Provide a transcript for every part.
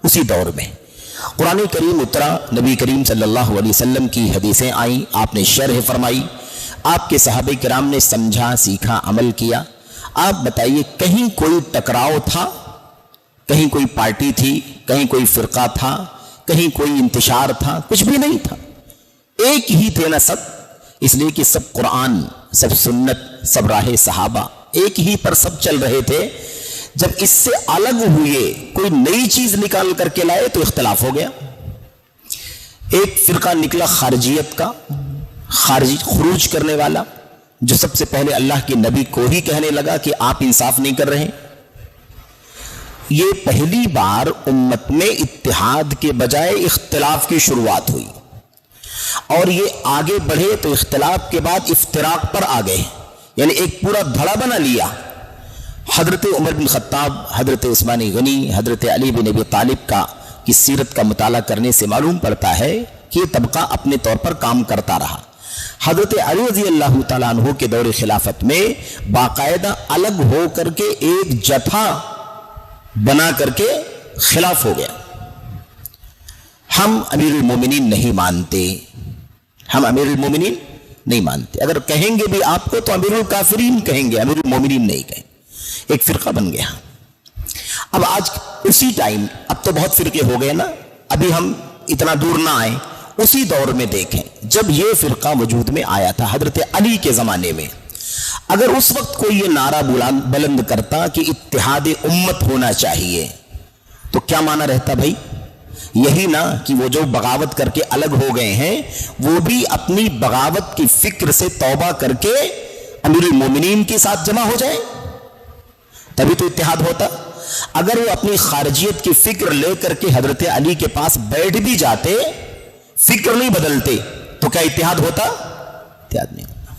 उसी दौर में कुरान करीम उतरा, नबी करीम सल्लल्लाहु अलैहि वसल्लम की हदीसें आई, आपने शरह फरमाई, आपके सहाबे किराम ने समझा, सीखा, अमल किया। आप बताइए, कहीं कोई टकराव था? कहीं कोई पार्टी थी? कहीं कोई फिरका था? कहीं कोई इंतशार था? कुछ भी नहीं था। एक ही थे ना सब, इसलिए कि सब कुरान, सब सुन्नत, सब राह सहाबा, एक ही पर सब चल रहे थे। जब इससे अलग हुए, कोई नई चीज निकाल करके लाए तो इख्तलाफ हो गया। एक फिरका निकला खारजियत का, खारजी खुरूज करने वाला, जो सबसे पहले अल्लाह के नबी को ही कहने लगा कि आप इंसाफ नहीं कर रहे। ये पहली बार उम्मत में इत्तिहाद के बजाय इख्तिलाफ की शुरुआत हुई, और ये आगे बढ़े तो इख्तिलाफ के बाद इफ्तिराक पर आ गए, यानी एक पूरा धड़ा बना लिया। हजरत उमर बिन खत्ताब, हजरत उस्मान गनी, हजरत अली बिन अबी तालिब की सीरत का मुताला करने से मालूम पड़ता है कि ये तबका अपने तौर पर काम करता रहा। हजरत अली रज़ी अल्लाह तआला अन्हु के दौर खिलाफत में बाकायदा अलग हो करके एक जथा बना करके खिलाफ हो गया। हम अमीरुल मोमिनीन नहीं मानते, हम अमीरुल मोमिनीन नहीं मानते। अगर कहेंगे भी आपको तो अमीरुल काफिरीन कहेंगे, अमीरुल मोमिनीन नहीं कहेंगे। एक फिरका बन गया। अब आज उसी टाइम, अब तो बहुत फिरके हो गए ना, अभी हम इतना दूर ना आए, उसी दौर में देखें जब ये फिरका वजूद में आया था हजरत अली के जमाने में, अगर उस वक्त कोई ये नारा बुलंद करता कि इत्तिहाद उम्मत होना चाहिए, तो क्या माना रहता भाई? यही ना कि वो जो बगावत करके अलग हो गए हैं वो भी अपनी बगावत की फिक्र से तौबा करके अमीरुल मोमिनीन के साथ जमा हो जाए, तभी तो इत्तिहाद होता। अगर वो अपनी खारजियत की फिक्र लेकर के हजरत अली के पास बैठ भी जाते, फिक्र नहीं बदलते, तो क्या इत्तिहाद होता? इत्तिहाद नहीं होता।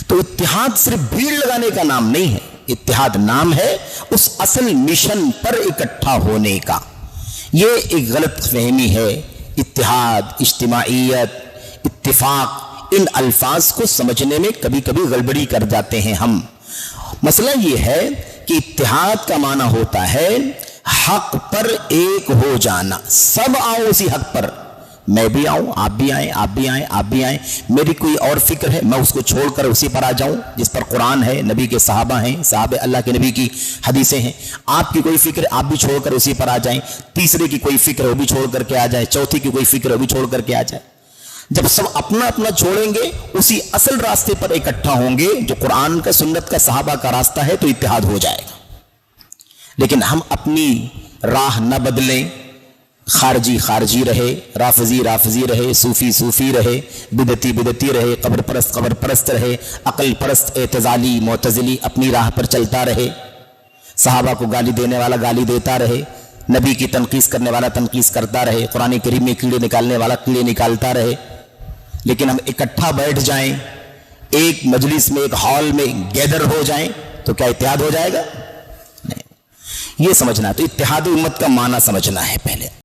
तो इत्तिहाद सिर्फ भीड़ लगाने का नाम नहीं है, इत्तिहाद नाम है उस असल मिशन पर इकट्ठा होने का। ये एक गलत फहमी है। इत्तिहाद, इज्तिमाइयत, इत्तिफाक, इन अल्फाज को समझने में कभी कभी गड़बड़ी कर जाते हैं हम। मसला यह है कि इत्तिहाद का माना होता है हक पर एक हो जाना, सब आओ उसी हक पर, मैं भी आऊं, आप भी आए, आप भी आए, आप भी आए। मेरी कोई और फिक्र है, मैं उसको छोड़कर उसी पर आ जाऊं जिस पर कुरान है, नबी के सहाबा हैं, सहाबे अल्लाह के नबी की हदीसें हैं। आपकी कोई फिक्र, आप भी छोड़कर उसी पर आ जाएं। तीसरे की कोई फिक्र, वो भी छोड़ करके आ जाए। चौथी की कोई फिक्र, वो भी छोड़ करके आ जाए। जब सब अपना अपना छोड़ेंगे, उसी असल रास्ते पर इकट्ठा होंगे जो कुरान का, सुन्नत का, सहाबा का रास्ता है, तो इत्तिहाद हो जाएगा। लेकिन हम अपनी राह न बदलें, खारजी खारजी रहे, राफजी राफजी रहे, सूफी सूफी रहे, बिदती बिदती रहे, कब्र परस्त रहे, अकल परस्त एतजाली मोतजिली अपनी राह पर चलता रहे, सहाबा को गाली देने वाला गाली देता रहे, नबी की तनकीस करने वाला तनकीस करता रहे, कुरान करीम में कीड़े निकालने वाला कीड़े निकालता रहे। लेकिन हम इकट्ठा बैठ जाएं, एक मजलिस में, एक हॉल में गैदर हो जाएं, तो क्या इत्तिहाद हो जाएगा? नहीं। ये समझना, तो इत्तिहाद उम्मत का माना समझना है पहले।